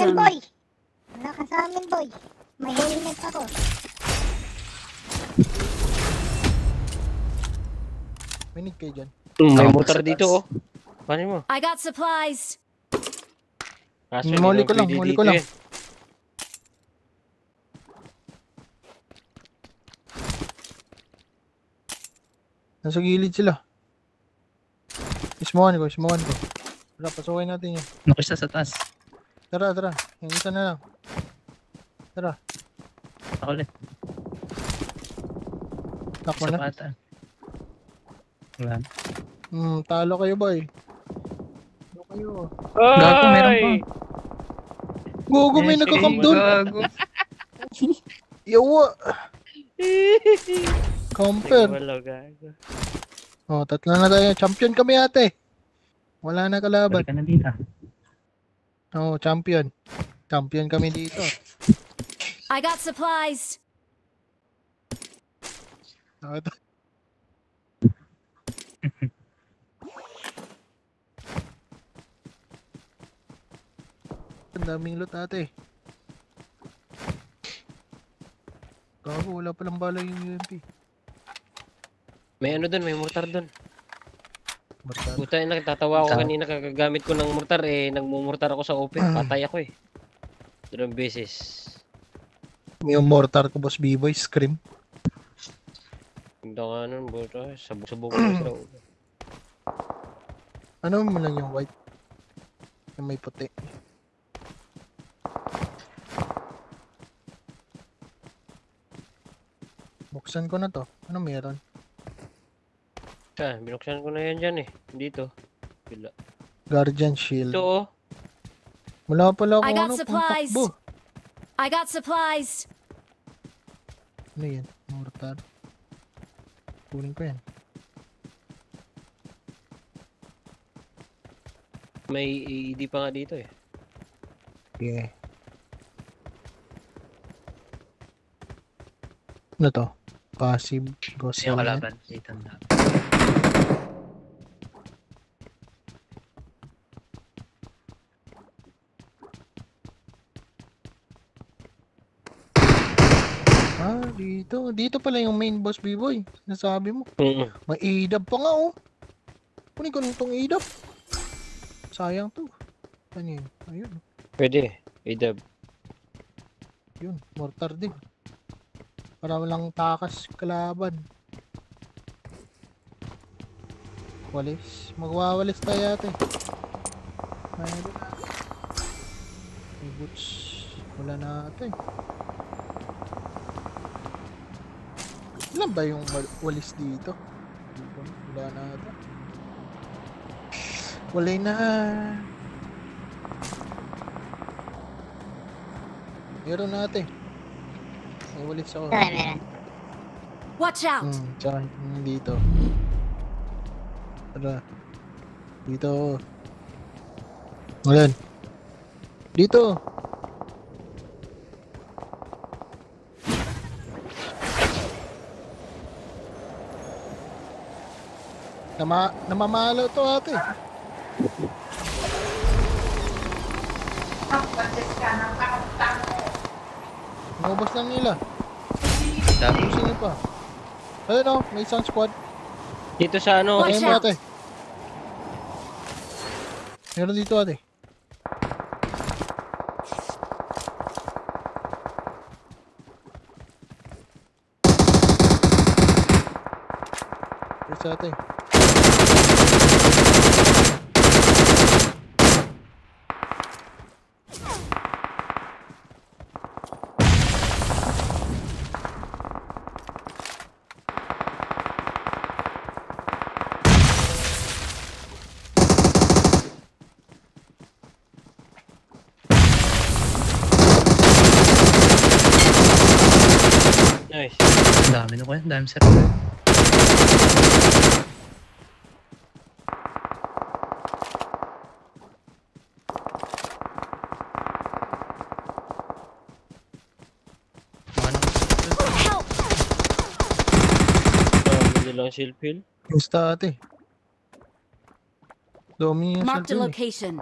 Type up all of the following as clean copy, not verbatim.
amin, boy. Wala ka sa amin, boy. May helmet ako. May need kayo dyan. May motor dito, oh. Paano mo? I got supplies. Kaso, Muli ko lang, pwede muli dito ko lang. yan. Nasa gilid sila. Ismohan ko. Tara, pasukin natin yan. Nakisa sa taas. Tara. Yung isa na lang. Tara. Ako ulit. Lock mo Sa na. pata. Wala. Talo kayo, boy. Talo kayo. Gago, meron pa. Gogo, may nagkakamp doon. Gago. Yawa. Camper. Wala, gago. Oh, tatlo na tayo. Champion kami ate. Wala na kalaban. Balik ka na dito. Oh, champion. Champion kami dito. I got supplies. Ang daming loot ate. Gago, wala palang bala yung UMP. May ano dun, may mortar dun. Mortar. Puta, nakatatawa ako kanina kagagamit ko ng mortar eh. Nagmumortar ako sa open. Patay ako eh. Dalawang beses. Yung mortar ko, boss B-boy, scream. Hindi nga nun, buto. Sabog-sabog ko sa ulo. Ano mo lang yung white? Yung may puti. Buksan ko na to. Ano meron? Binuksan ko na yan dyan eh. Dito. Bila. Guardian shield. Ito oh. Wala pala ako I got ano, supplies. pangtakbo. I got supplies. Ano yan? Mortar. Kunin ko yan. May AED pa nga dito eh. Yeah. Ano to? Passive. Ghost Kasi yung helmet. kalaban. Satan na. Dito. Dito pala yung main boss B-boy. Nasabi mo. May ADAB pa nga oh. Kunin ko nitong ADAB. Sayang to. Ano yun? Ayun. Pwede. ADAB. Yun. Mortar din. Para walang takas kalaban. Walis. Magwawalis tayo ate. Mayroon na. May boots. Wala na ate. Ilan ba yung walis dito? Wala na ata. Wala na. Meron na ate. May walis ako. Meron. Watch out. Tsaka yung dito. Tara. Dito. Ngayon. Dito. Namamalo to ate. Naubos lang nila. Tapusin niyo pa. Ayun o, may isang squad. Dito sa ano. Watch Ayun mo out. ate. Meron dito ate. Yes ate. Nice. Ang dami na ko yan. Dami sir. Help. Hindi lang shield pill. Insta ate. Dumi yung Marked a cellphone eh. location.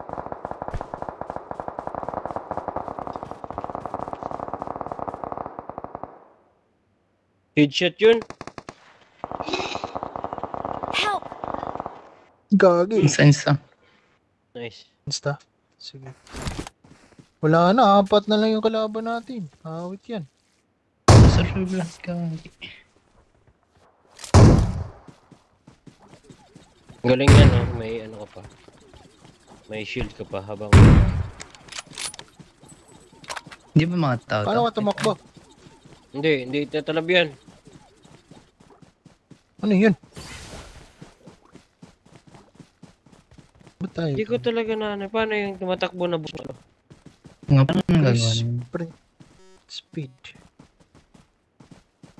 Headshot yun. Help! Gagi. Insta. Nice. Insta. Sige. Wala na, 4 na lang yung kalaban natin. Awit yan. Survive lang ka. Galing yan, oh. May ano ka pa. May shield ka pa habang... Hindi ba mga tao Paano to? ka tumakbo? Hindi tatalab yan. Ano yun? Ba't tayo? Hindi ko talaga na ano. Paano yung tumatakbo na buso? Nga paano nagagawa niyo? Sprint. Speed.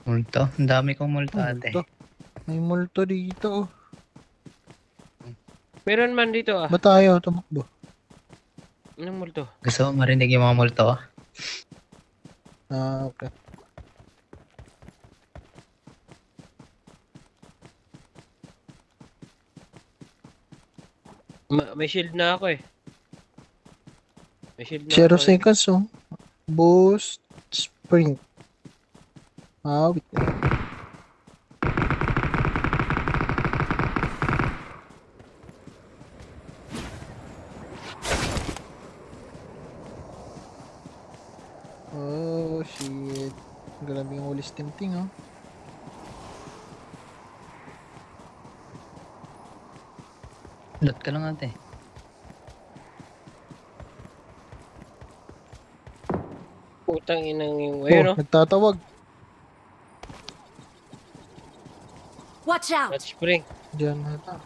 Multo? Ang dami kong multo Oh, ate. multo. May multo dito. Oh. Meron man dito ah. Ba't tayo tumakbo? Anong multo? Gusto mo marinig yung mga multo? Ah, okay. May shield na ako eh. May shield na 0 ako. seconds, oh. Boost. Sprint. Awit. Oh, shit. Grabe yung ulis tinting, oh. Lot ka lang ate. Putang inang yung... Ayun oh. Nagtatawag. Watch out! Hot spring. Diyan nata.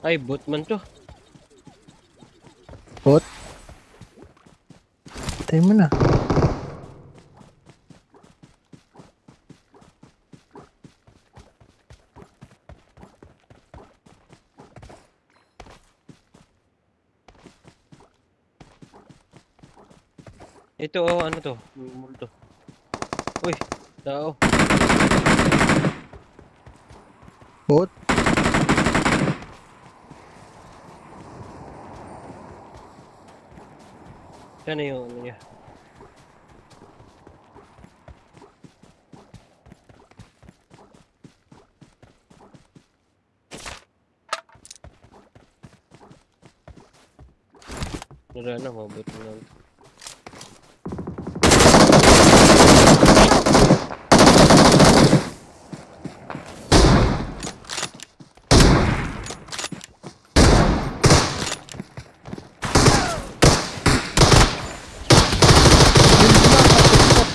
Ay, bot man to. Bot. Tayo mo na. Ito oh, ano to? Multo. Uy, tao. Bot. Sana yung ano niya. Wala na, mabot na lang.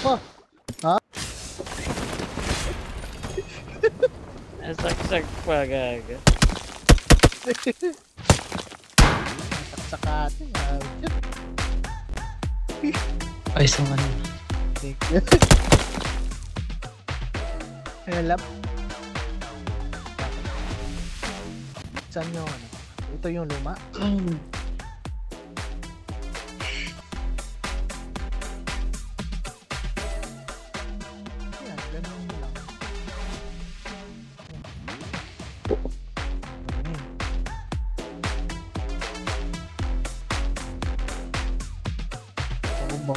Pa. Ha? Saksak pa, gaga. Saksakan. Ay, so ano. Thank you. Helap. Saan yung ano? Ito yung luma? Yan, ganun lang. Ako ba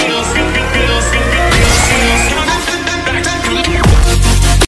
Easy.